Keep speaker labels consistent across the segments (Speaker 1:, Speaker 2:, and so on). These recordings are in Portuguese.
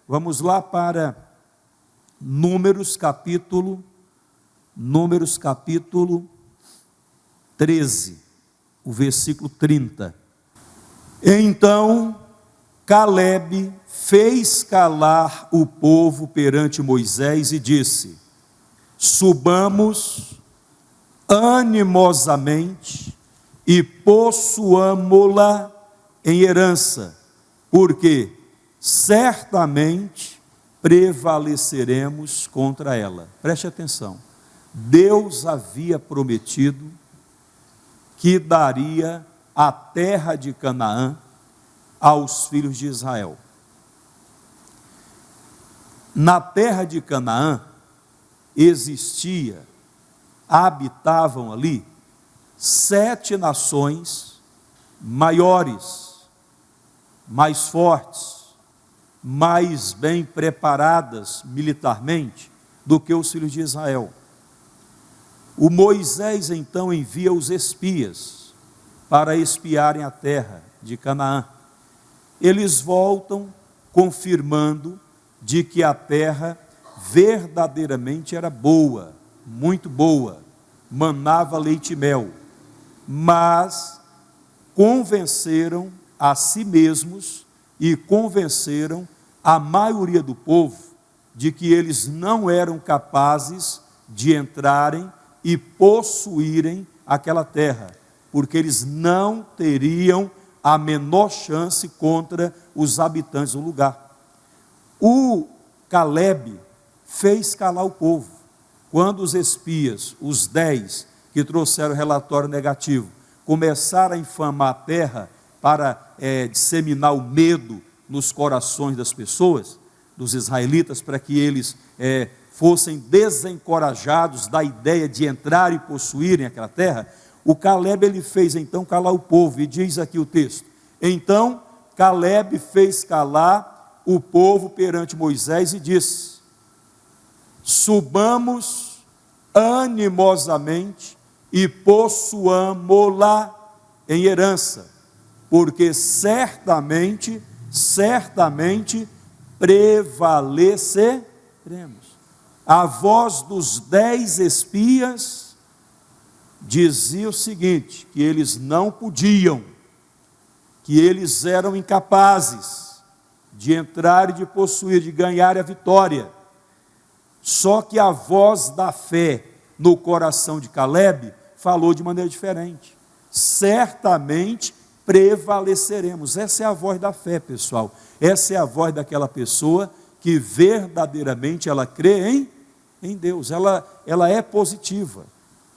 Speaker 1: Vamos lá para Números capítulo 13, o versículo 30. Então Calebe fez calar o povo perante Moisés e disse: subamos animosamente e possuamo-la em herança, porque certamente prevaleceremos contra ela. Preste atenção. Deus havia prometido que daria a terra de Canaã aos filhos de Israel. Na terra de Canaã habitavam ali 7 nações maiores, mais fortes, mais bem preparadas militarmente do que os filhos de Israel. O Moisés então envia os espias para espiarem a terra de Canaã. Eles voltam confirmando de que a terra verdadeiramente era boa, muito boa, manava leite e mel, mas convenceram a si mesmos e convenceram a maioria do povo de que eles não eram capazes de entrarem e possuírem aquela terra, porque eles não teriam a menor chance contra os habitantes do lugar. O Calebe fez calar o povo. Quando os espias, os 10 que trouxeram o relatório negativo, começaram a infamar a terra para disseminar o medo nos corações das pessoas, dos israelitas, para que eles fossem desencorajados da ideia de entrar e possuírem aquela terra, o Calebe ele fez então calar o povo, e diz aqui o texto: então Calebe fez calar o povo perante Moisés e disse: subamos animosamente e possuamo-la em herança, porque certamente prevaleceremos. A voz dos 10 espias dizia o seguinte: que eles não podiam, que eles eram incapazes de entrar e de possuir, de ganhar a vitória. Só que a voz da fé no coração de Calebe falou de maneira diferente: certamente prevaleceremos. Essa é a voz da fé, pessoal. Essa é a voz daquela pessoa que verdadeiramente ela crê em Deus. Ela é positiva.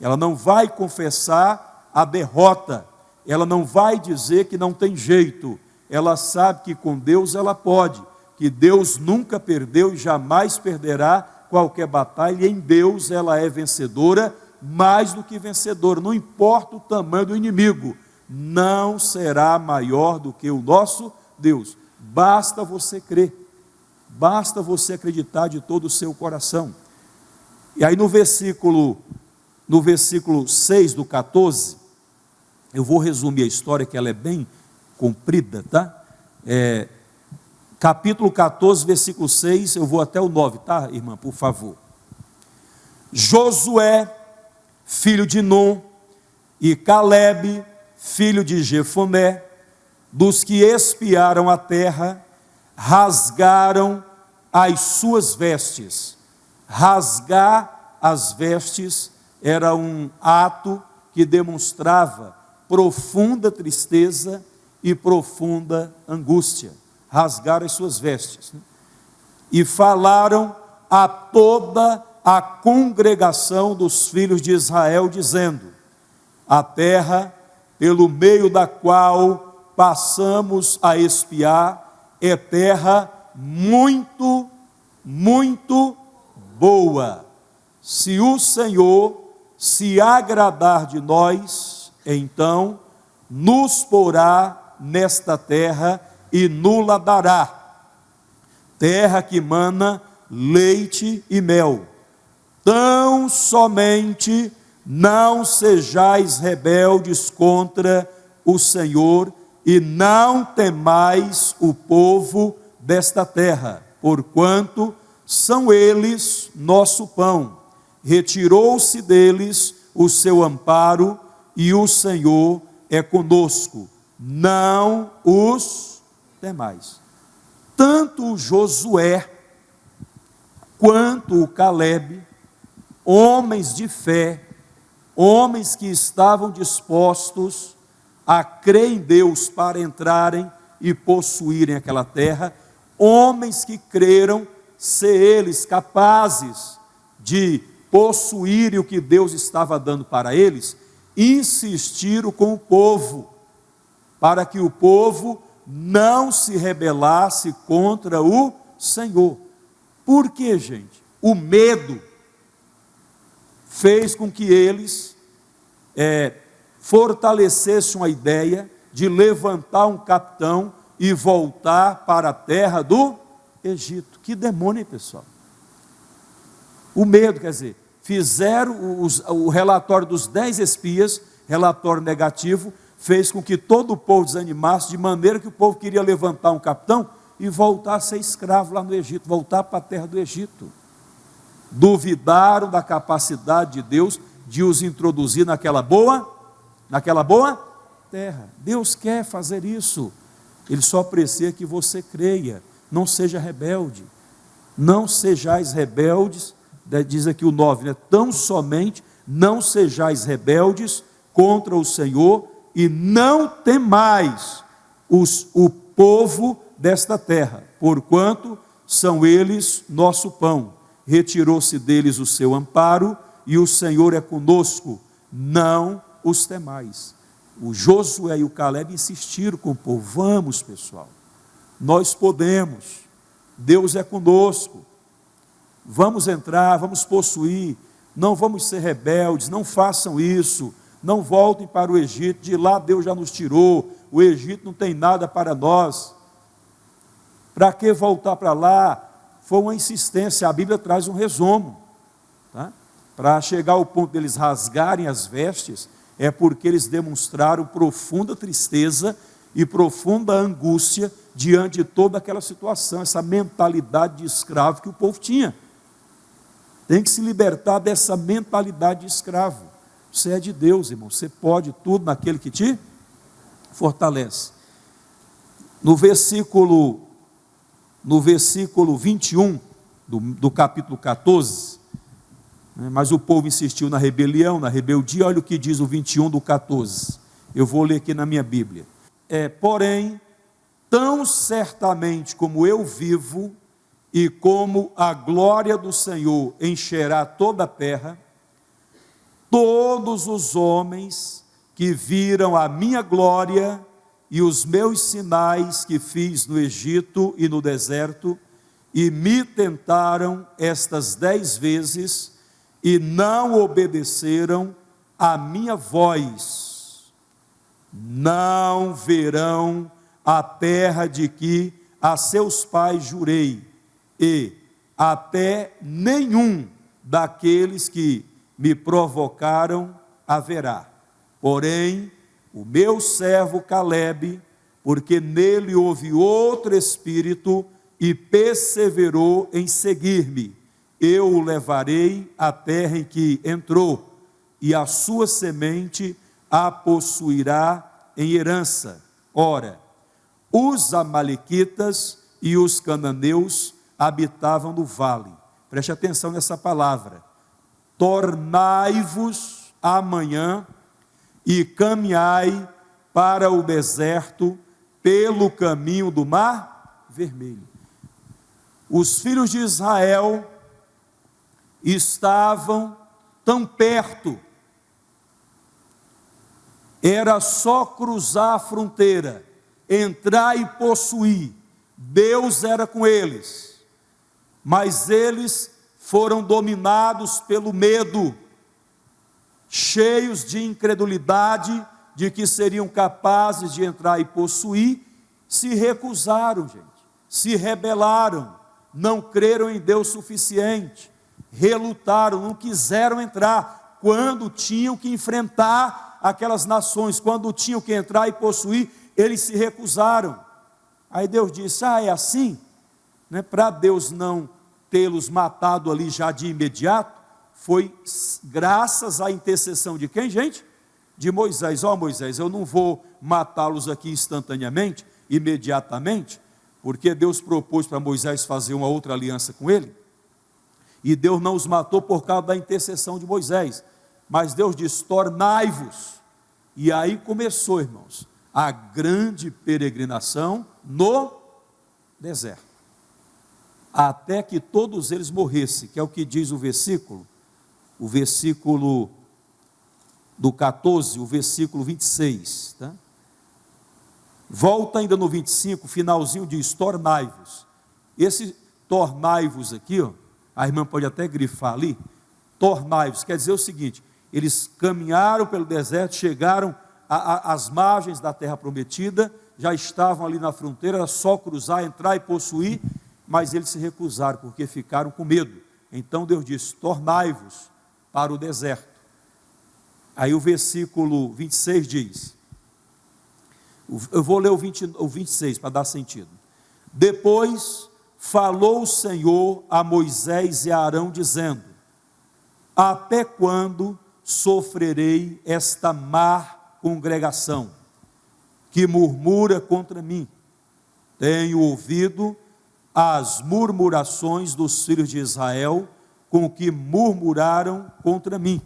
Speaker 1: Ela não vai confessar a derrota. Ela não vai dizer que não tem jeito. Ela sabe que com Deus ela pode, que Deus nunca perdeu e jamais perderá qualquer batalha, e em Deus ela é vencedora, mais do que vencedora. Não importa o tamanho do inimigo, não será maior do que o nosso Deus. Basta você crer, basta você acreditar de todo o seu coração. E aí no versículo 6 do 14, eu vou resumir a história, que ela é bem comprida, tá? Capítulo 14, versículo 6, eu vou até o 9, tá, irmã, por favor. Josué, filho de Nun, e Calebe, filho de Jefoné, dos que espiaram a terra, rasgaram as suas vestes. Rasgar as vestes era um ato que demonstrava profunda tristeza e profunda angústia. Rasgaram as suas vestes, e falaram a toda a congregação dos filhos de Israel, dizendo: a terra pelo meio da qual passamos a espiar é terra muito, muito boa. Se o Senhor se agradar de nós, então nos porá nesta terra e nula dará, terra que mana leite e mel. Tão somente não sejais rebeldes contra o Senhor, e não temais o povo desta terra, porquanto são eles nosso pão. Retirou-se deles o seu amparo, e o Senhor é conosco. Não os temais. Tanto o Josué quanto o Calebe, homens de fé, homens que estavam dispostos a crer em Deus para entrarem e possuírem aquela terra, homens que creram ser eles capazes de possuírem o que Deus estava dando para eles, insistiram com o povo, para que o povo não se rebelasse contra o Senhor. Por quê, gente? O medo fez com que eles fortalecessem a ideia de levantar um capitão e voltar para a terra do Egito. Que demônio, hein, pessoal? O medo, quer dizer, fizeram o relatório dos 10 espias, relatório negativo, fez com que todo o povo desanimasse, de maneira que o povo queria levantar um capitão e voltar a ser escravo lá no Egito, voltar para a terra do Egito. Duvidaram da capacidade de Deus de os introduzir naquela boa terra. Deus quer fazer isso. Ele só precisa que você creia. Não seja rebelde. Não sejais rebeldes, diz aqui o 9, né? Tão somente não sejais rebeldes contra o Senhor, e não temais o povo desta terra, porquanto são eles nosso pão. Retirou-se deles o seu amparo, e o Senhor é conosco, não os temais. O Josué e o Calebe insistiram com o povo: vamos, pessoal, nós podemos, Deus é conosco, vamos entrar, vamos possuir, não vamos ser rebeldes, não façam isso, não voltem para o Egito, de lá Deus já nos tirou, o Egito não tem nada para nós, para que voltar para lá? Foi uma insistência. A Bíblia traz um resumo, tá? Para chegar ao ponto deles rasgarem as vestes, é porque eles demonstraram profunda tristeza e profunda angústia diante de toda aquela situação, essa mentalidade de escravo que o povo tinha. Tem que se libertar dessa mentalidade de escravo. Você é de Deus, irmão, você pode tudo naquele que te fortalece. No versículo 21 do capítulo 14, mas o povo insistiu na rebelião, na rebeldia. Olha o que diz o 21 do 14, eu vou ler aqui na minha Bíblia. Porém, tão certamente como eu vivo, e como a glória do Senhor encherá toda a terra, todos os homens que viram a minha glória e os meus sinais que fiz no Egito e no deserto, e me tentaram estas 10 vezes, e não obedeceram à minha voz, não verão a terra de que a seus pais jurei, e até nenhum daqueles que me provocaram haverá. Porém, o meu servo Calebe, porque nele houve outro espírito e perseverou em seguir-me, eu o levarei à terra em que entrou, e a sua semente a possuirá em herança. Ora, os amalequitas e os cananeus habitavam no vale. Preste atenção nessa palavra. Tornai-vos amanhã e caminhai para o deserto pelo caminho do Mar Vermelho. Os filhos de Israel estavam tão perto, era só cruzar a fronteira, entrar e possuir. Deus era com eles, mas eles foram dominados pelo medo, cheios de incredulidade, de que seriam capazes de entrar e possuir, se recusaram, gente, se rebelaram, não creram em Deus suficiente, relutaram, não quiseram entrar, quando tinham que enfrentar aquelas nações, quando tinham que entrar e possuir, eles se recusaram. Aí Deus disse: é assim? né, para Deus não tê-los matado ali já de imediato, foi graças à intercessão de quem, gente? De Moisés. Ó, Moisés, eu não vou matá-los aqui instantaneamente, imediatamente, porque Deus propôs para Moisés fazer uma outra aliança com ele, e Deus não os matou por causa da intercessão de Moisés, mas Deus diz: tornai-vos. E aí começou, irmãos, a grande peregrinação no deserto, até que todos eles morressem, que é o que diz o versículo do 14, o versículo 26, tá? Volta ainda no 25, finalzinho diz: tornai-vos. Esse tornai-vos aqui, ó, a irmã pode até grifar ali, tornai-vos, quer dizer o seguinte: eles caminharam pelo deserto, chegaram às margens da terra prometida, já estavam ali na fronteira, era só cruzar, entrar e possuir, mas eles se recusaram, porque ficaram com medo. Então Deus disse: tornai-vos para o deserto. Aí o versículo 26 diz, eu vou ler o 26 para dar sentido. Depois falou o Senhor a Moisés e a Arão, dizendo: até quando sofrerei esta má congregação, que murmura contra mim? Tenho ouvido as murmurações dos filhos de Israel, com que murmuraram contra mim.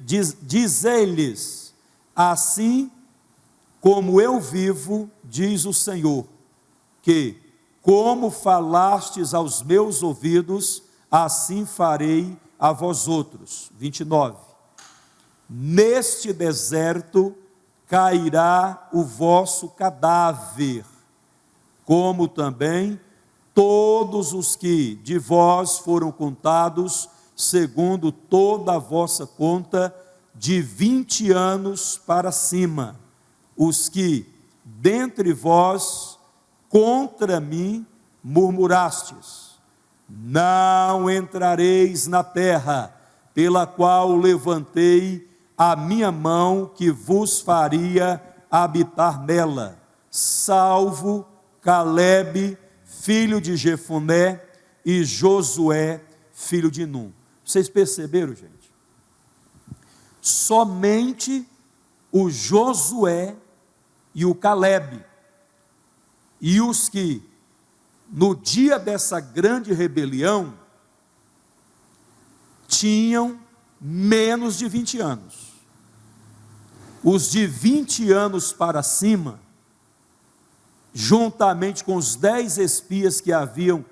Speaker 1: Diz-lhes: assim como eu vivo, diz o Senhor, que como falastes aos meus ouvidos, assim farei a vós outros. 29. Neste deserto cairá o vosso cadáver, como também todos os que de vós foram contados, segundo toda a vossa conta, de 20 anos para cima, os que dentre vós contra mim murmurastes. Não entrareis na terra, pela qual levantei a minha mão, que vos faria habitar nela, salvo Calebe, filho de Jefoné, e Josué, filho de Num. Vocês perceberam, gente? Somente o Josué e o Calebe, e os que no dia dessa grande rebelião tinham menos de 20 anos. Os de 20 anos para cima, juntamente com os 10 espias que haviam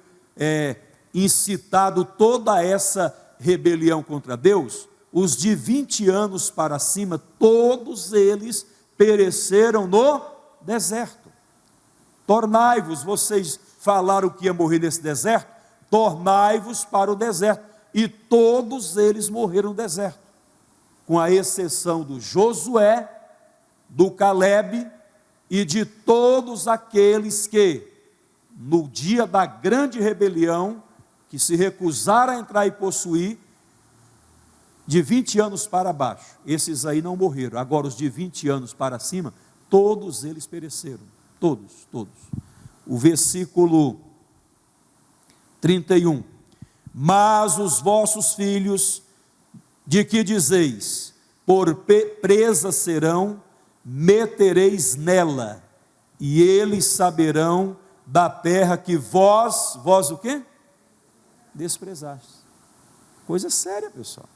Speaker 1: incitado toda essa rebelião contra Deus, os de 20 anos para cima, todos eles pereceram no deserto. Tornai-vos, vocês falaram que ia morrer nesse deserto, tornai-vos para o deserto. E todos eles morreram no deserto, com a exceção do Josué, do Calebe e de todos aqueles que, no dia da grande rebelião, que se recusaram a entrar e possuir, de 20 anos para baixo, esses aí não morreram. Agora os de 20 anos para cima, todos eles pereceram, todos. O versículo 31, mas os vossos filhos, de que dizeis, por presa serão, metereis nela, e eles saberão da terra que vós o quê? Desprezastes. Coisa séria, pessoal.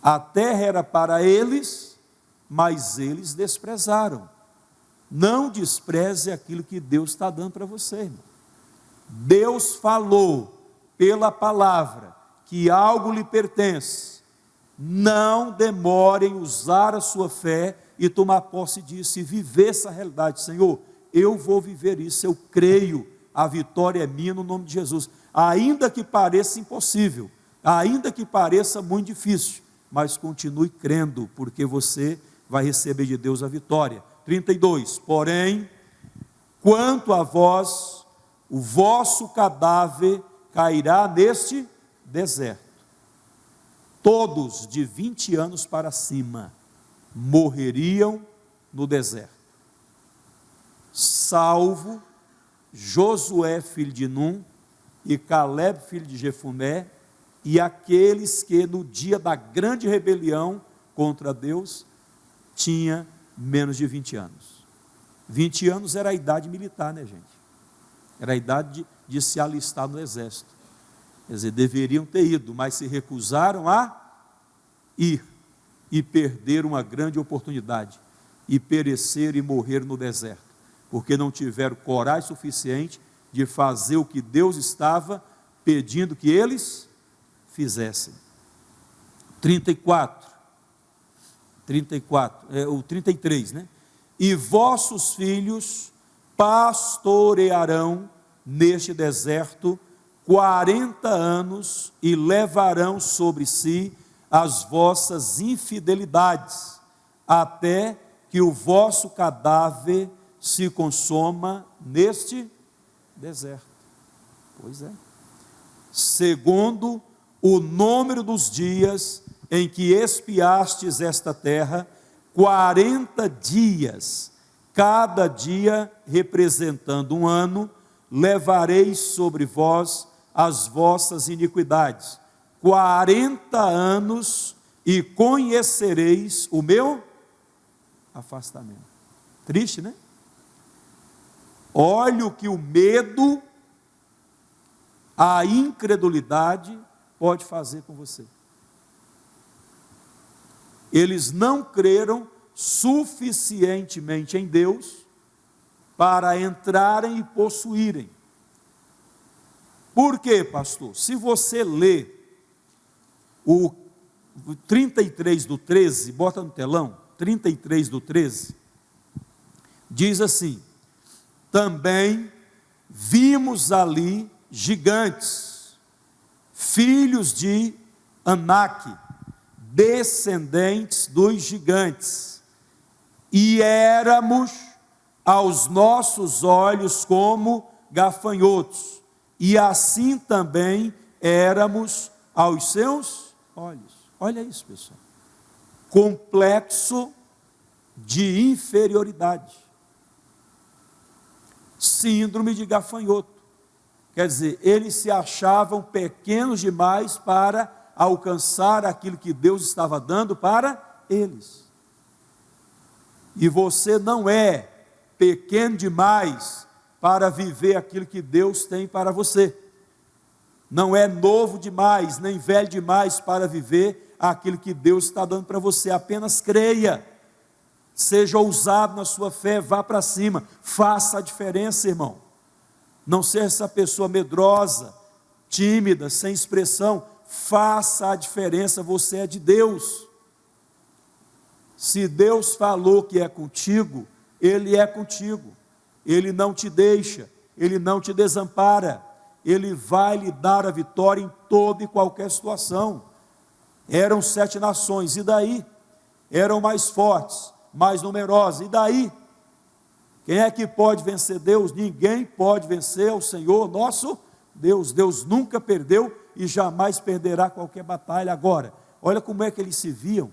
Speaker 1: A terra era para eles, mas eles desprezaram. Não despreze aquilo que Deus está dando para você, irmão. Deus falou pela palavra que algo lhe pertence. Não demore em usar a sua fé e tomar posse disso e viver essa realidade. Senhor, eu vou viver isso, eu creio, a vitória é minha no nome de Jesus. Ainda que pareça impossível, ainda que pareça muito difícil, mas continue crendo, porque você vai receber de Deus a vitória. 32, porém, quanto a vós, o vosso cadáver cairá neste deserto. Todos de 20 anos para cima morreriam no deserto, salvo Josué, filho de Num, e Caleb, filho de Jefuné, e aqueles que no dia da grande rebelião contra Deus, tinha menos de 20 anos. 20 anos era a idade militar, né, gente? Era a idade de se alistar no exército. Quer dizer, deveriam ter ido, mas se recusaram a ir, e perderam uma grande oportunidade, e pereceram e morreram no deserto, porque não tiveram coragem suficiente de fazer o que Deus estava pedindo que eles fizessem. 33, né? E vossos filhos pastorearão neste deserto 40 anos e levarão sobre si as vossas infidelidades, até que o vosso cadáver se consuma neste deserto. Pois é. Segundo o número dos dias em que espiastes esta terra, 40 dias, cada dia representando um ano, levareis sobre vós as vossas iniquidades. 40 anos e conhecereis o meu afastamento. Triste, né? Olha o que o medo, a incredulidade pode fazer com você. Eles não creram suficientemente em Deus para entrarem e possuírem. Por quê, pastor? Se você lê o 33:13, bota no telão, 33:13, diz assim: também vimos ali gigantes, filhos de Anak, descendentes dos gigantes, e éramos aos nossos olhos como gafanhotos, e assim também éramos aos seus olhos. Olha isso, pessoal. Complexo de inferioridade. Síndrome de gafanhoto. Quer dizer, eles se achavam pequenos demais para alcançar aquilo que Deus estava dando para eles. E você não é pequeno demais para viver aquilo que Deus tem para você. Não é novo demais, nem velho demais para viver aquilo que Deus está dando para você. Apenas creia, seja ousado na sua fé, vá para cima, faça a diferença, irmão. Não seja essa pessoa medrosa, tímida, sem expressão. Faça a diferença, você é de Deus. Se Deus falou que é contigo, Ele é contigo. Ele não te deixa, Ele não te desampara. Ele vai lhe dar a vitória em toda e qualquer situação. Eram 7 nações, e daí? Eram mais fortes, mais numerosas, e daí? Quem é que pode vencer Deus? Ninguém pode vencer o Senhor nosso Deus. Deus nunca perdeu e jamais perderá qualquer batalha. Agora, olha como é que eles se viam.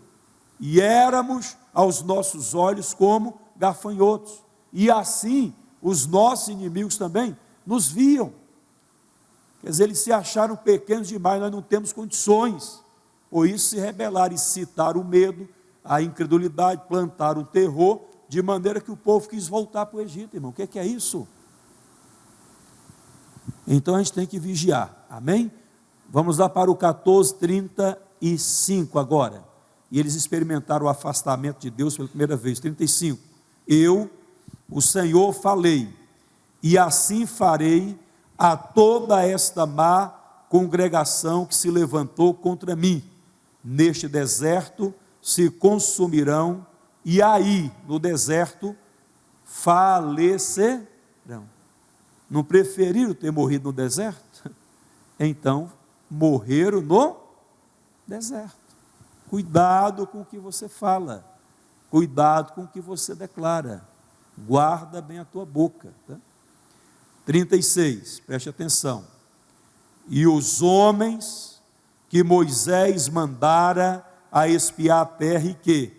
Speaker 1: E éramos aos nossos olhos como gafanhotos, e assim os nossos inimigos também nos viam. Quer dizer, eles se acharam pequenos demais, nós não temos condições. Por isso se rebelaram e citaram o medo, a incredulidade, plantaram o terror, de maneira que o povo quis voltar para o Egito, irmão. O que é isso? Então a gente tem que vigiar, amém? Vamos lá para o 14:35 agora. E eles experimentaram o afastamento de Deus pela primeira vez. 35. Eu, o Senhor, falei, e assim farei a toda esta má congregação que se levantou contra mim. Neste deserto se consumirão, e aí, no deserto, falecerão. Não preferiram ter morrido no deserto? Então, morreram no deserto. Cuidado com o que você fala, cuidado com o que você declara, guarda bem a tua boca. Tá? 36, preste atenção. E os homens que Moisés mandara a espiar a terra, e que,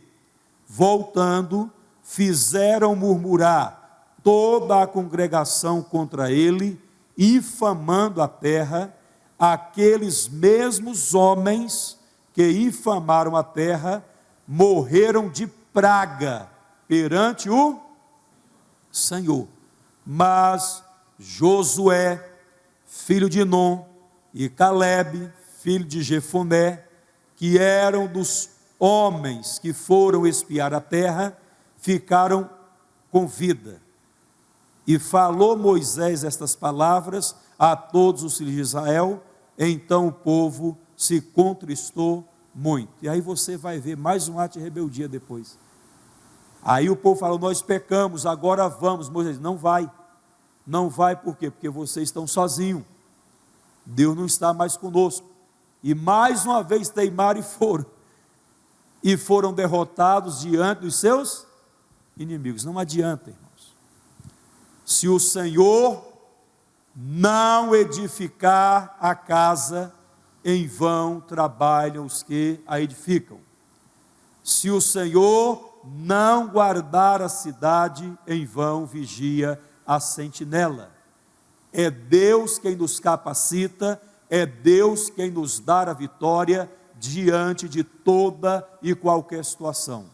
Speaker 1: voltando, fizeram murmurar toda a congregação contra ele, infamando a terra. Aqueles mesmos homens que infamaram a terra morreram de praga perante o Senhor. Mas Josué, filho de Nun, e Calebe, filho de Jefoné, que eram dos homens que foram espiar a terra, ficaram com vida. E falou Moisés estas palavras a todos os filhos de Israel. Então o povo se contristou muito. E aí você vai ver mais um ato de rebeldia depois. Aí o povo falou: nós pecamos, agora vamos. Moisés: não vai. Não vai por quê? Porque vocês estão sozinhos. Deus não está mais conosco. E mais uma vez teimaram e foram derrotados diante dos seus inimigos. Não adianta, irmãos. Se o Senhor não edificar a casa, em vão trabalham os que a edificam. Se o Senhor não guardar a cidade, em vão vigia a sentinela. É Deus quem nos capacita, é Deus quem nos dá a vitória diante de toda e qualquer situação.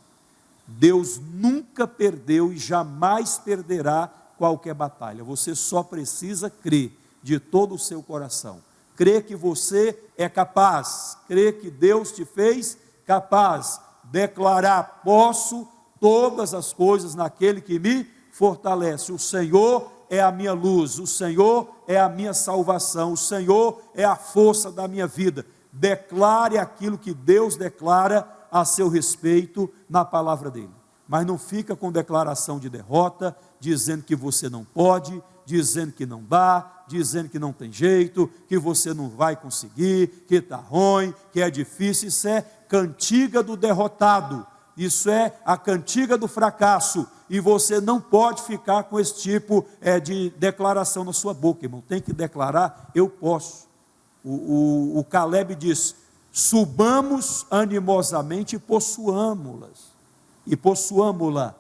Speaker 1: Deus nunca perdeu e jamais perderá qualquer batalha. Você só precisa crer de todo o seu coração. Crer que você é capaz, crer que Deus te fez capaz. Declarar: posso todas as coisas naquele que me fortalece. O Senhor é a minha luz, o Senhor é a minha salvação, o Senhor é a força da minha vida. Declare aquilo que Deus declara a seu respeito na palavra dele. Mas não fica com declaração de derrota, dizendo que você não pode, dizendo que não dá, dizendo que não tem jeito, que você não vai conseguir, que está ruim, que é difícil. Isso é cantiga do derrotado, isso é a cantiga do fracasso, e você não pode ficar com esse tipo de declaração na sua boca, irmão. Tem que declarar: eu posso. O Calebe diz: subamos animosamente e possuamo-la,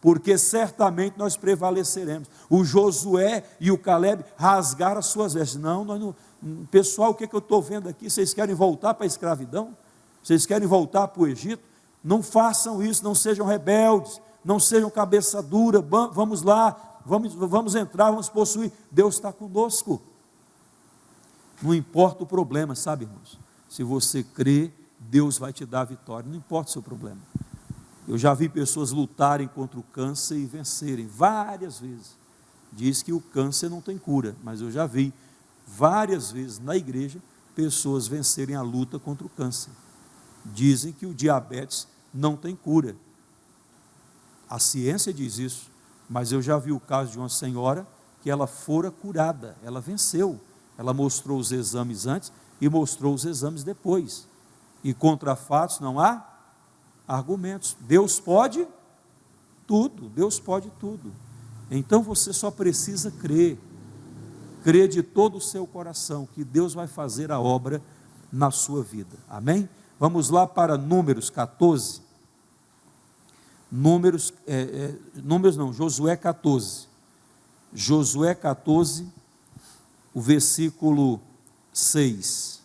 Speaker 1: porque certamente nós prevaleceremos. O Josué e o Calebe rasgaram as suas vestes. Não, pessoal, o que eu estou vendo aqui? Vocês querem voltar para a escravidão? Vocês querem voltar para o Egito? Não façam isso, não sejam rebeldes, não sejam cabeça dura. Vamos lá, vamos entrar, vamos possuir. Deus está conosco. Não importa o problema, sabe, irmãos? Se você crê, Deus vai te dar a vitória, não importa o seu problema. Eu já vi pessoas lutarem contra o câncer e vencerem várias vezes. Diz que o câncer não tem cura, mas eu já vi várias vezes na igreja pessoas vencerem a luta contra o câncer. Dizem que o diabetes não tem cura. A ciência diz isso, mas eu já vi o caso de uma senhora que ela fora curada, ela venceu. Ela mostrou os exames antes e mostrou os exames depois. E contra fatos não há argumentos. Deus pode tudo, Deus pode tudo. Então você só precisa crer de todo o seu coração que Deus vai fazer a obra na sua vida. Amém? Vamos lá para Números 14. Josué 14. Josué 14, o versículo 6.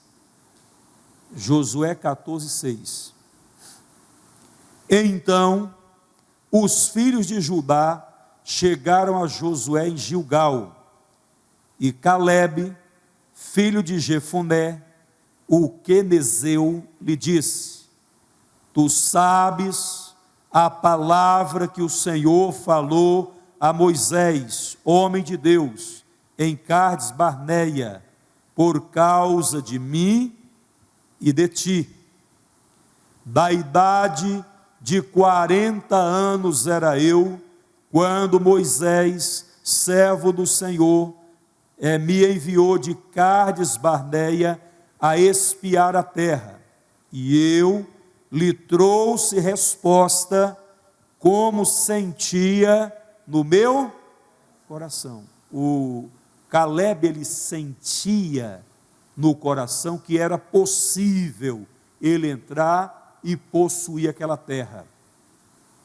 Speaker 1: Josué 14, 6. Então os filhos de Judá chegaram a Josué em Gilgal, e Calebe, filho de Jefoné, o quenezeu, lhe disse: tu sabes a palavra que o Senhor falou a Moisés, homem de Deus, em Cades Barneia, por causa de mim e de ti. Da idade de 40 anos era eu, quando Moisés, servo do Senhor, me enviou de Cades Barneia a espiar a terra, e eu lhe trouxe resposta como sentia no meu coração. O Calebe, ele sentia no coração que era possível ele entrar e possuir aquela terra.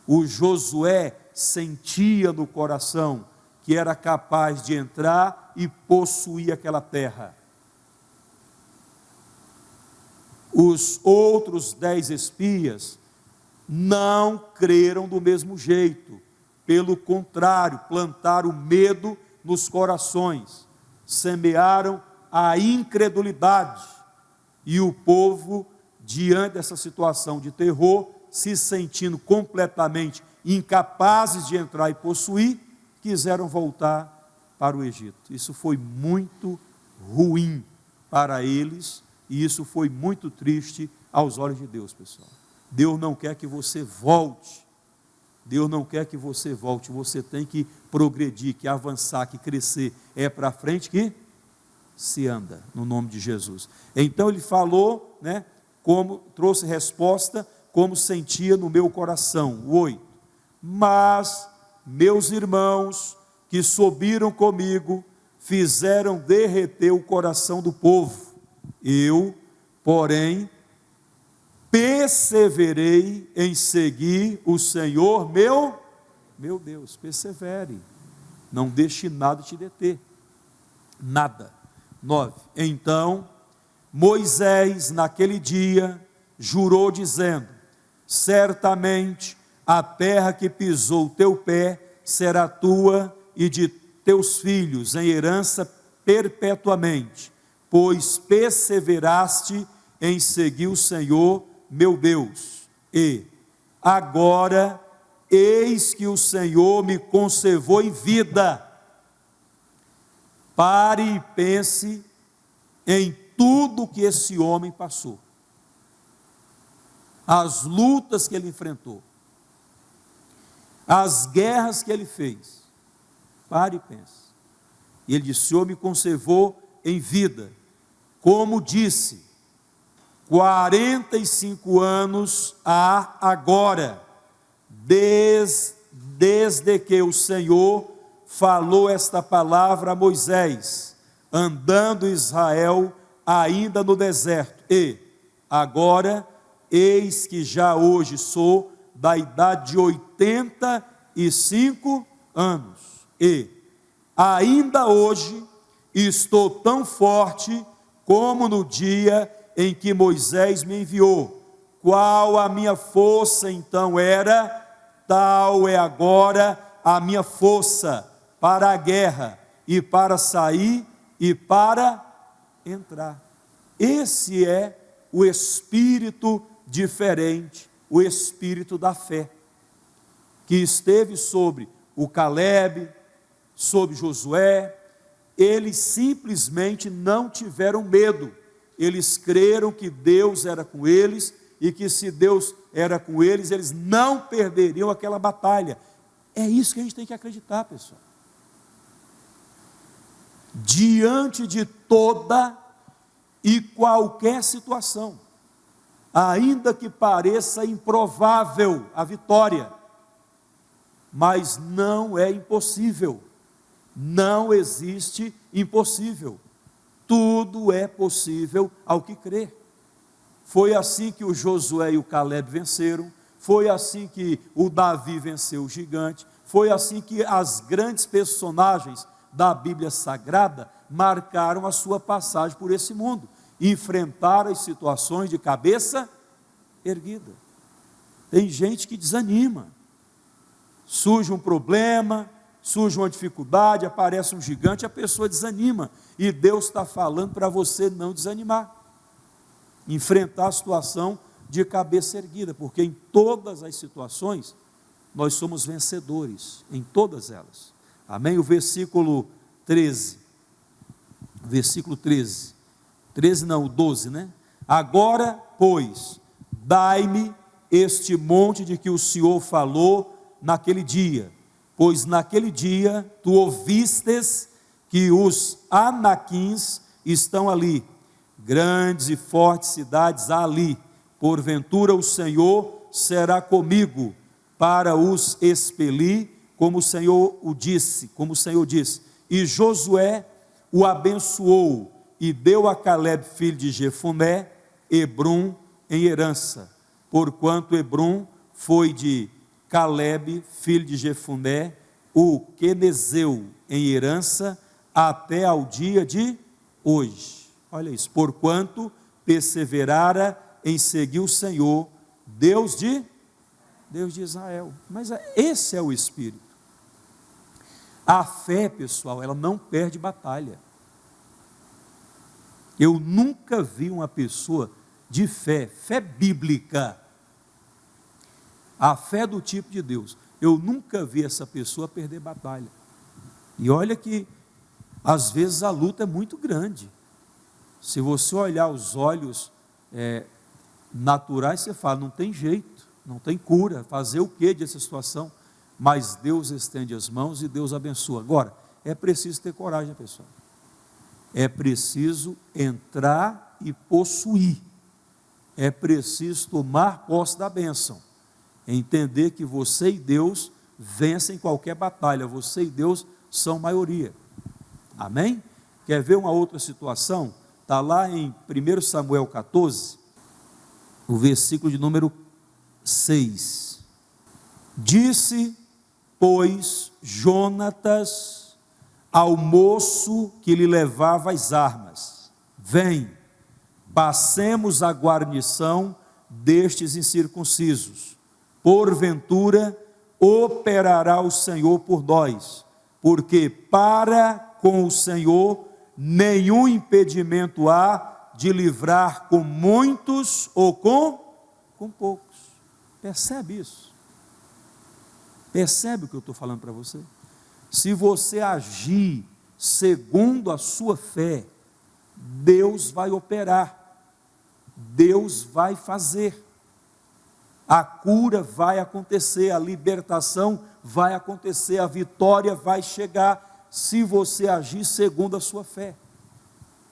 Speaker 1: O Josué sentia no coração que era capaz de entrar e possuir aquela terra. Os outros 10 espias não creram do mesmo jeito. Pelo contrário, plantaram medo nos corações, semearam a incredulidade. E o povo, diante dessa situação de terror, se sentindo completamente incapazes de entrar e possuir, quiseram voltar para o Egito. Isso foi muito ruim para eles, e isso foi muito triste aos olhos de Deus, pessoal. Deus não quer que você volte. Deus não quer que você volte. Você tem que progredir, que avançar, que crescer. É para frente que se anda, no nome de Jesus. Então ele falou, como trouxe resposta, como sentia no meu coração. 8. Mas meus irmãos que subiram comigo fizeram derreter o coração do povo. Eu, porém, perseverei em seguir o Senhor meu Deus. Persevere, não deixe nada te deter, nada. 9. Então Moisés naquele dia jurou dizendo: certamente a terra que pisou o teu pé será tua e de teus filhos em herança perpetuamente, pois perseveraste em seguir o Senhor meu Deus. E agora eis que o Senhor me conservou em vida. Pare e pense em tudo que esse homem passou, as lutas que ele enfrentou, as guerras que ele fez. Pare e pense. E ele disse: o Senhor me conservou em vida. Como disse, 45 anos há agora, desde que o Senhor falou esta palavra a Moisés, andando Israel ainda no deserto. E agora, eis que já hoje sou da idade de 85 anos. E ainda hoje estou tão forte como no dia em que Moisés me enviou. Qual a minha força então era, tal é agora a minha força para a guerra, e para sair, e para entrar. Esse é o espírito diferente, o espírito da fé, que esteve sobre o Calebe, sobre Josué. Eles simplesmente não tiveram medo, eles creram que Deus era com eles, e que se Deus era com eles, eles não perderiam aquela batalha. É isso que a gente tem que acreditar, pessoal. Diante de toda e qualquer situação, ainda que pareça improvável a vitória, mas não é impossível, não existe impossível, tudo é possível ao que crê. Foi assim que o Josué e o Calebe venceram, foi assim que o Davi venceu o gigante, foi assim que as grandes personagens da Bíblia Sagrada marcaram a sua passagem por esse mundo, enfrentaram as situações de cabeça erguida. Tem gente que desanima, surge um problema, surge uma dificuldade, aparece um gigante, a pessoa desanima, e Deus está falando para você não desanimar, enfrentar a situação de cabeça erguida, porque em todas as situações nós somos vencedores, em todas elas. Amém? O versículo 13, 12, né? Agora, pois, dai-me este monte de que o Senhor falou naquele dia, pois naquele dia tu ouvistes que os anaquins estão ali, grandes e fortes cidades há ali, porventura o Senhor será comigo para os expelir, como o Senhor disse. E Josué o abençoou e deu a Calebe, filho de Jefoné, Hebrom em herança, porquanto Hebrom foi de Calebe, filho de Jefoné, o quenezeu em herança até ao dia de hoje. Olha isso, porquanto perseverara em seguir o Senhor, Deus de Israel. Mas esse é o Espírito. A fé, pessoal, ela não perde batalha. Eu nunca vi uma pessoa de fé bíblica, a fé do tipo de Deus, eu nunca vi essa pessoa perder batalha. E olha que, às vezes, a luta é muito grande. Se você olhar os olhos naturais, você fala, não tem jeito, não tem cura, fazer o que dessa situação? Mas Deus estende as mãos e Deus abençoa. Agora, é preciso ter coragem, pessoal. É preciso entrar e possuir. É preciso tomar posse da bênção. Entender que você e Deus vencem qualquer batalha. Você e Deus são maioria. Amém? Quer ver uma outra situação? Está lá em 1 Samuel 14, o versículo de número 6. Disse, pois, Jonatas ao moço que lhe levava as armas: vem, passemos a guarnição destes incircuncisos, porventura operará o Senhor por nós, porque para com o Senhor nenhum impedimento há de livrar com muitos ou com poucos. Percebe isso? Percebe o que eu estou falando para você? Se você agir segundo a sua fé, Deus vai operar, Deus vai fazer, a cura vai acontecer, a libertação vai acontecer, a vitória vai chegar, se você agir segundo a sua fé.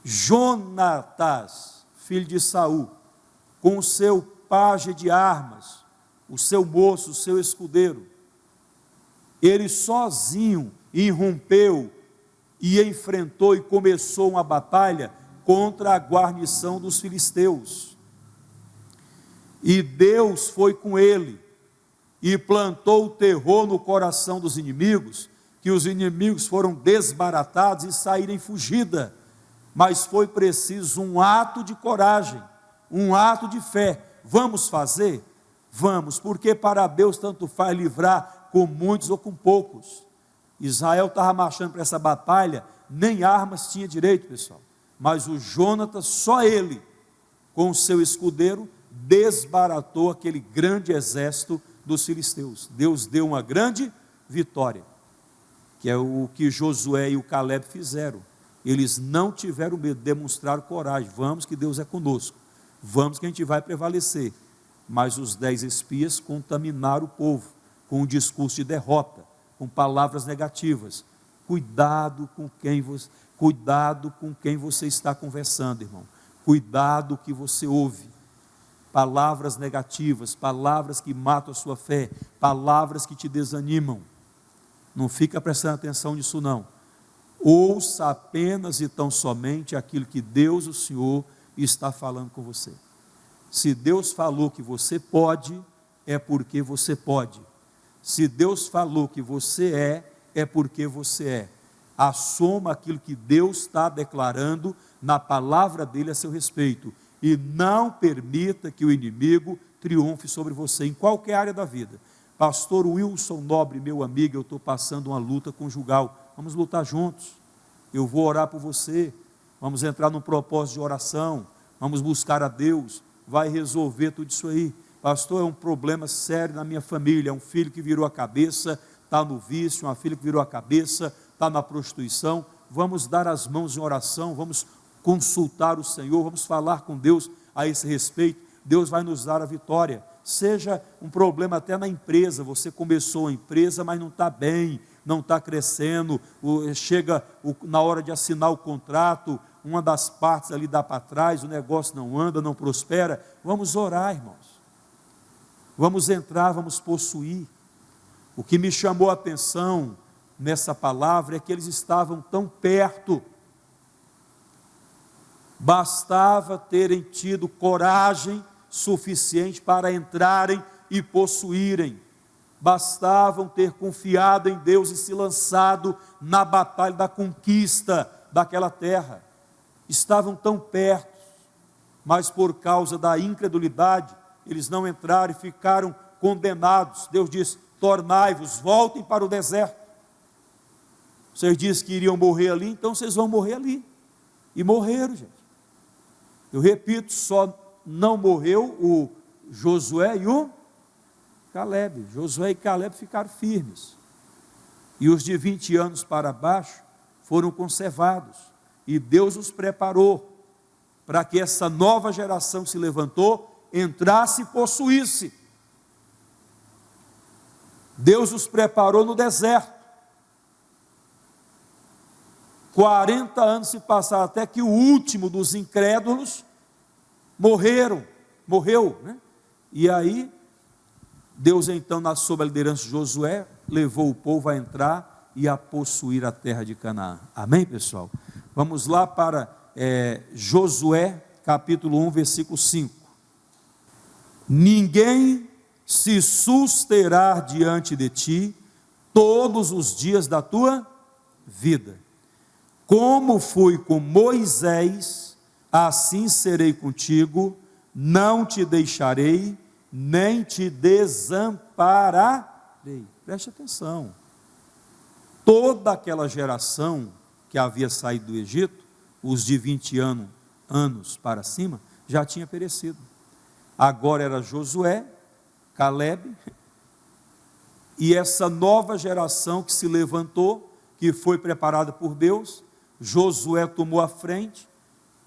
Speaker 1: Jonatas, filho de Saul, com o seu pajem de armas, o seu moço, o seu escudeiro, ele sozinho irrompeu e enfrentou e começou uma batalha contra a guarnição dos filisteus. E Deus foi com ele e plantou o terror no coração dos inimigos, que os inimigos foram desbaratados e saíram em fugida. Mas foi preciso um ato de coragem, um ato de fé. Vamos fazer? Vamos, porque para Deus tanto faz livrar com muitos ou com poucos. Israel estava marchando para essa batalha, nem armas tinha direito, pessoal. Mas o Jonatas, só ele, com o seu escudeiro, desbaratou aquele grande exército dos filisteus. Deus deu uma grande vitória, que é o que Josué e o Caleb fizeram. Eles não tiveram medo, demonstraram coragem. Vamos que Deus é conosco, vamos que a gente vai prevalecer. Mas os 10 espias contaminaram o povo com um discurso de derrota, com palavras negativas. Cuidado com quem você está conversando, irmão. Cuidado que você ouve. Palavras negativas, palavras que matam a sua fé, palavras que te desanimam. Não fica prestando atenção nisso não. Ouça apenas e tão somente aquilo que Deus, o Senhor, está falando com você. Se Deus falou que você pode, é porque você pode. Se Deus falou que você é porque você é. Assuma aquilo que Deus está declarando na palavra dele a seu respeito. E não permita que o inimigo triunfe sobre você em qualquer área da vida. Pastor Wilson Nobre, meu amigo, eu estou passando uma luta conjugal. Vamos lutar juntos. Eu vou orar por você. Vamos entrar num propósito de oração. Vamos buscar a Deus. Vai resolver tudo isso aí. Pastor, é um problema sério na minha família. É um filho que virou a cabeça, está no vício. Uma filha que virou a cabeça, está na prostituição. Vamos dar as mãos em oração. Vamos consultar o Senhor. Vamos falar com Deus a esse respeito. Deus vai nos dar a vitória. Seja um problema até na empresa. Você começou a empresa, mas não está bem, não está crescendo. Chega na hora de assinar o contrato, uma das partes ali dá para trás, o negócio não anda, não prospera. Vamos orar, irmãos. Vamos entrar, vamos possuir. O que me chamou a atenção nessa palavra é que eles estavam tão perto. Bastava terem tido coragem suficiente para entrarem e possuírem. bastavam ter confiado em Deus e se lançado na batalha da conquista daquela terra. Estavam tão perto, mas por causa da incredulidade, eles não entraram e ficaram condenados. Deus diz: tornai-vos, voltem para o deserto. Vocês dizem que iriam morrer ali, então vocês vão morrer ali. E morreram, gente. Eu repito, só não morreu o Josué e o Caleb. Josué e Caleb ficaram firmes. E os de 20 anos para baixo foram conservados. E Deus os preparou para que essa nova geração que se levantou entrasse e possuísse. Deus os preparou no deserto. 40 anos se passaram até que o último dos incrédulos morreu, né? E aí, Deus então, sob a liderança de Josué, levou o povo a entrar e a possuir a terra de Canaã. Amém, pessoal? Vamos lá para Josué, capítulo 1, versículo 5. Ninguém se susterá diante de ti todos os dias da tua vida. Como fui com Moisés, assim serei contigo, não te deixarei, nem te desampararei. Preste atenção. Toda aquela geração que havia saído do Egito, os de 20 anos para cima, já tinha perecido. Agora era Josué, Caleb, e essa nova geração que se levantou, que foi preparada por Deus. Josué tomou a frente,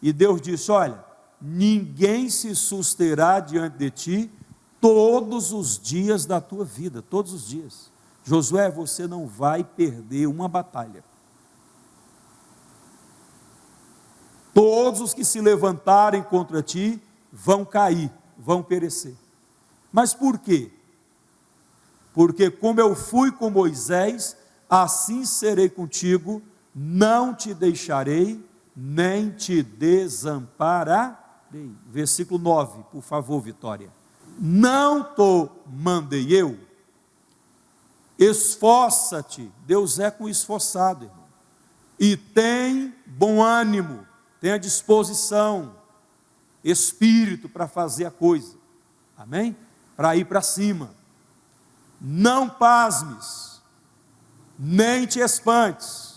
Speaker 1: e Deus disse: olha, ninguém se susterá diante de ti todos os dias da tua vida, todos os dias. Josué, você não vai perder uma batalha. Todos os que se levantarem contra ti vão cair, vão perecer. Mas por quê? Porque como eu fui com Moisés, assim serei contigo, não te deixarei, nem te desampararei. Versículo 9, por favor, Vitória. Não te mandei eu? Esforça-te. Deus é com esforçado, irmão. E tem bom ânimo, tenha disposição, espírito para fazer a coisa. Amém? Para ir para cima. Não pasmes, nem te espantes,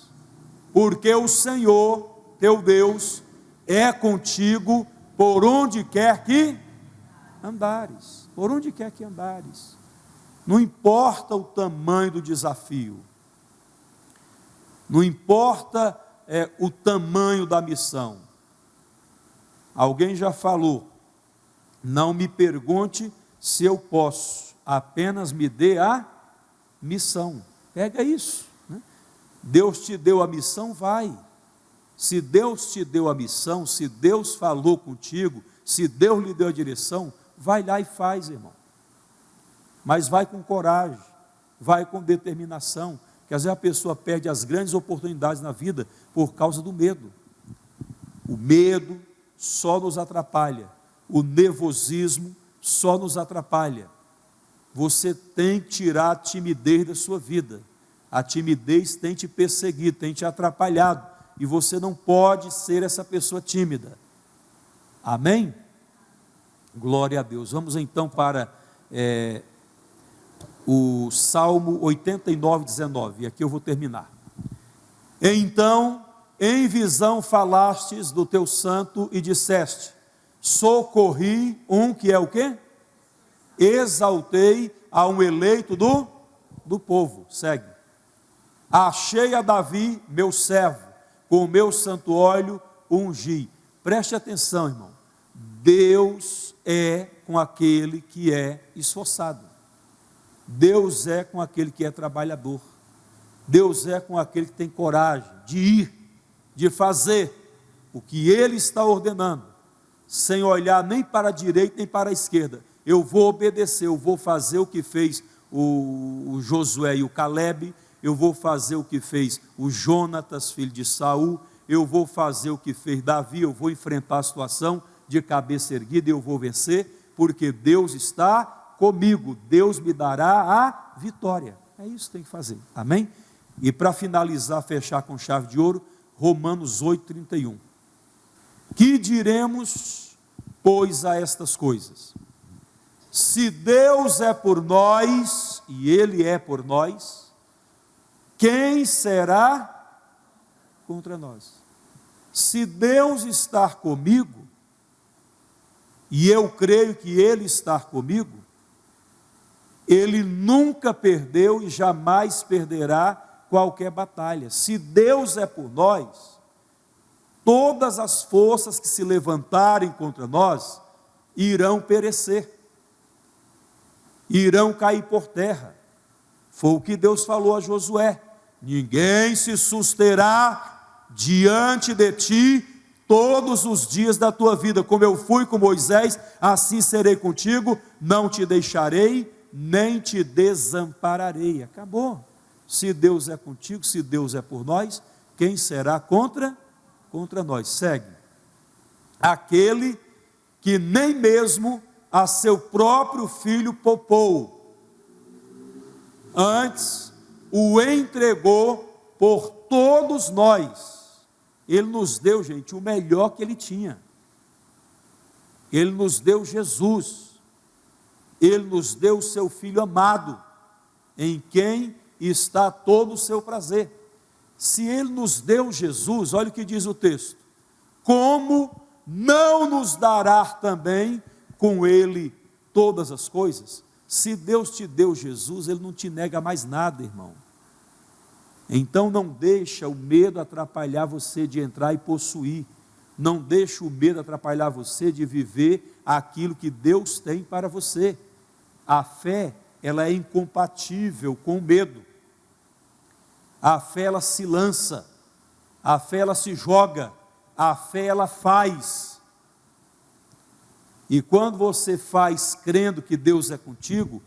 Speaker 1: porque o Senhor, teu Deus, é contigo por onde quer que andares. Por onde quer que andares. Não importa o tamanho do desafio. Não importa o tamanho da missão. Alguém já falou: não me pergunte se eu posso, apenas me dê a missão. Pega isso, né? Deus te deu a missão, vai. Se Deus te deu a missão, se Deus falou contigo, se Deus lhe deu a direção, vai lá e faz, irmão. Mas vai com coragem, vai com determinação, porque às vezes a pessoa perde as grandes oportunidades na vida por causa do medo. O medo só nos atrapalha, o nervosismo só nos atrapalha. Você tem que tirar a timidez da sua vida. A timidez tem te perseguido, tem te atrapalhado, e você não pode ser essa pessoa tímida. Amém? Glória a Deus. Vamos então para o Salmo 89, 19, e aqui eu vou terminar. Então, em visão falastes do teu santo e disseste: socorri um que é o quê? Exaltei a um eleito do povo. Segue. Achei a Davi, meu servo, com o meu santo óleo ungi. Preste atenção, irmão. Deus é com aquele que é esforçado. Deus é com aquele que é trabalhador. Deus é com aquele que tem coragem de ir, de fazer o que Ele está ordenando, sem olhar nem para a direita nem para a esquerda. Eu vou obedecer, eu vou fazer o que fez o Josué e o Caleb, eu vou fazer o que fez o Jonatas, filho de Saul, eu vou fazer o que fez Davi, eu vou enfrentar a situação de cabeça erguida e eu vou vencer, porque Deus está comigo, Deus me dará a vitória. É isso que tem que fazer, amém? E para finalizar, fechar com chave de ouro, Romanos 8:31. Que diremos, pois, a estas coisas? Se Deus é por nós, e Ele é por nós, quem será contra nós? Se Deus está comigo, e eu creio que Ele está comigo, Ele nunca perdeu e jamais perderá qualquer batalha. Se Deus é por nós, todas as forças que se levantarem contra nós irão perecer, irão cair por terra. Foi o que Deus falou a Josué: ninguém se susterá diante de ti todos os dias da tua vida, como eu fui com Moisés, assim serei contigo, não te deixarei, nem te desampararei. Acabou. Se Deus é contigo, se Deus é por nós, quem será contra nós? Segue. Aquele que nem mesmo a seu próprio filho poupou, antes o entregou por todos nós. Ele nos deu, gente, o melhor que Ele tinha. Ele nos deu Jesus. Ele nos deu o seu Filho amado, em quem está todo o seu prazer. Se Ele nos deu Jesus, olha o que diz o texto: como não nos dará também com Ele todas as coisas? Se Deus te deu Jesus, Ele não te nega mais nada, irmão. Então não deixa o medo atrapalhar você de entrar e possuir. Não deixa o medo atrapalhar você de viver aquilo que Deus tem para você. A fé, ela é incompatível com o medo. A fé, ela se lança. A fé, ela se joga. A fé, ela faz. E quando você faz crendo que Deus é contigo,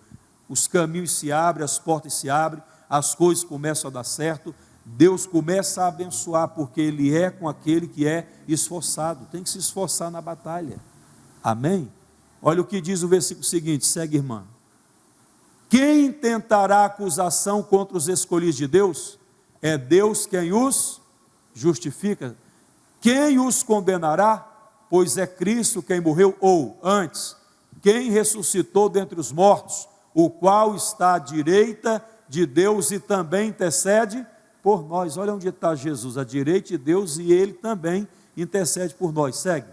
Speaker 1: os caminhos se abrem, as portas se abrem, as coisas começam a dar certo, Deus começa a abençoar, porque Ele é com aquele que é esforçado. Tem que se esforçar na batalha, amém? Olha o que diz o versículo seguinte, segue, irmã. Quem tentará acusação contra os escolhidos de Deus? É Deus quem os justifica. Quem os condenará? Pois é Cristo quem morreu, ou antes, quem ressuscitou dentre os mortos, o qual está à direita de Deus e também intercede por nós. Olha onde está Jesus, à direita de Deus, e Ele também intercede por nós. Segue.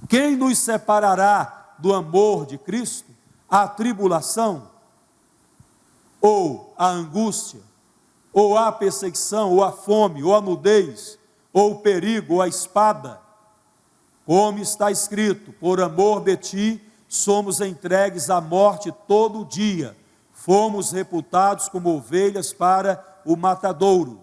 Speaker 1: Quem nos separará do amor de Cristo? A tribulação, ou a angústia, ou a perseguição, ou a fome, ou a nudez, ou o perigo, ou a espada? Como está escrito: por amor de ti somos entregues à morte todo dia, fomos reputados como ovelhas para o matadouro,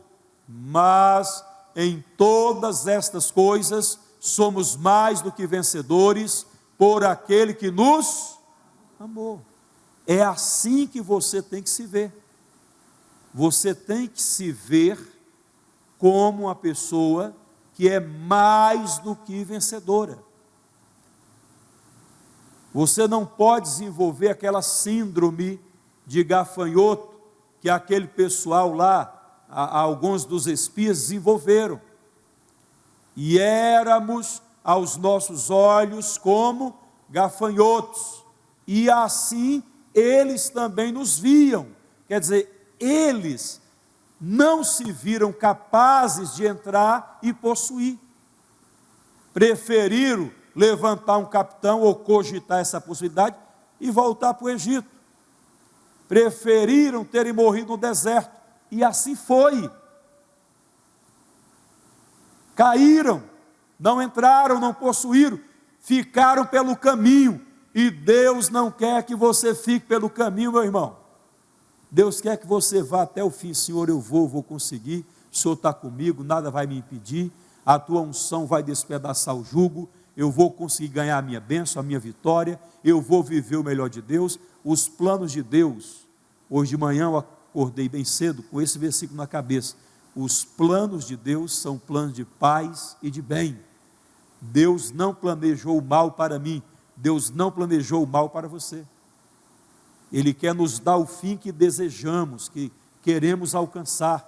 Speaker 1: mas em todas estas coisas somos mais do que vencedores por aquele que nos amou. É assim que você tem que se ver. Você tem que se ver como uma pessoa que é mais do que vencedora. Você não pode desenvolver aquela síndrome de gafanhoto que aquele pessoal lá, alguns dos espias desenvolveram. E éramos aos nossos olhos como gafanhotos, e assim eles também nos viam. Quer dizer, eles não se viram capazes de entrar e possuir. Preferiram levantar um capitão ou cogitar essa possibilidade e voltar para o Egito. Preferiram terem morrido no deserto, e assim foi. Caíram, não entraram, não possuíram, ficaram pelo caminho. E Deus não quer que você fique pelo caminho, meu irmão. Deus quer que você vá até o fim. Senhor, eu vou conseguir, o Senhor está comigo, nada vai me impedir, a tua unção vai despedaçar o jugo, eu vou conseguir ganhar a minha bênção, a minha vitória, eu vou viver o melhor de Deus. Os planos de Deus, hoje de manhã eu acordei bem cedo com esse versículo na cabeça: os planos de Deus são planos de paz e de bem. Deus não planejou o mal para mim, Deus não planejou o mal para você. Ele quer nos dar o fim que desejamos, que queremos alcançar.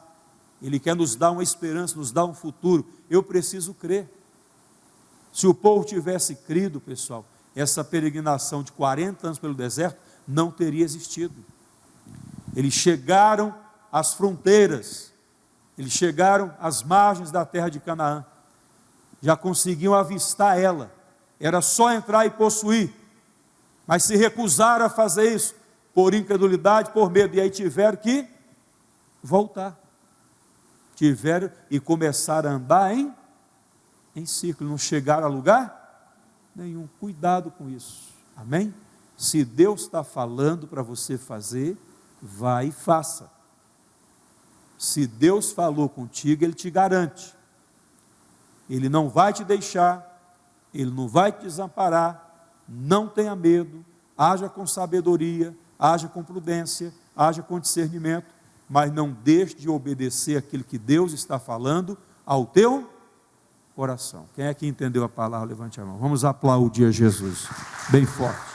Speaker 1: Ele quer nos dar uma esperança, nos dar um futuro. Eu preciso crer. Se o povo tivesse crido, pessoal, essa peregrinação de 40 anos pelo deserto não teria existido. Eles chegaram às fronteiras, eles chegaram às margens da terra de Canaã, já conseguiam avistar ela, era só entrar e possuir, mas se recusaram a fazer isso, por incredulidade, por medo, e aí tiveram que voltar, tiveram e começaram a andar em círculo, não chegaram a lugar nenhum. Cuidado com isso, amém? Se Deus está falando para você fazer, vai e faça. Se Deus falou contigo, Ele te garante, Ele não vai te deixar, Ele não vai te desamparar. Não tenha medo, haja com sabedoria, haja com prudência, haja com discernimento, mas não deixe de obedecer aquilo que Deus está falando ao teu coração. Quem é que entendeu a palavra? Levante a mão. Vamos aplaudir a Jesus bem forte.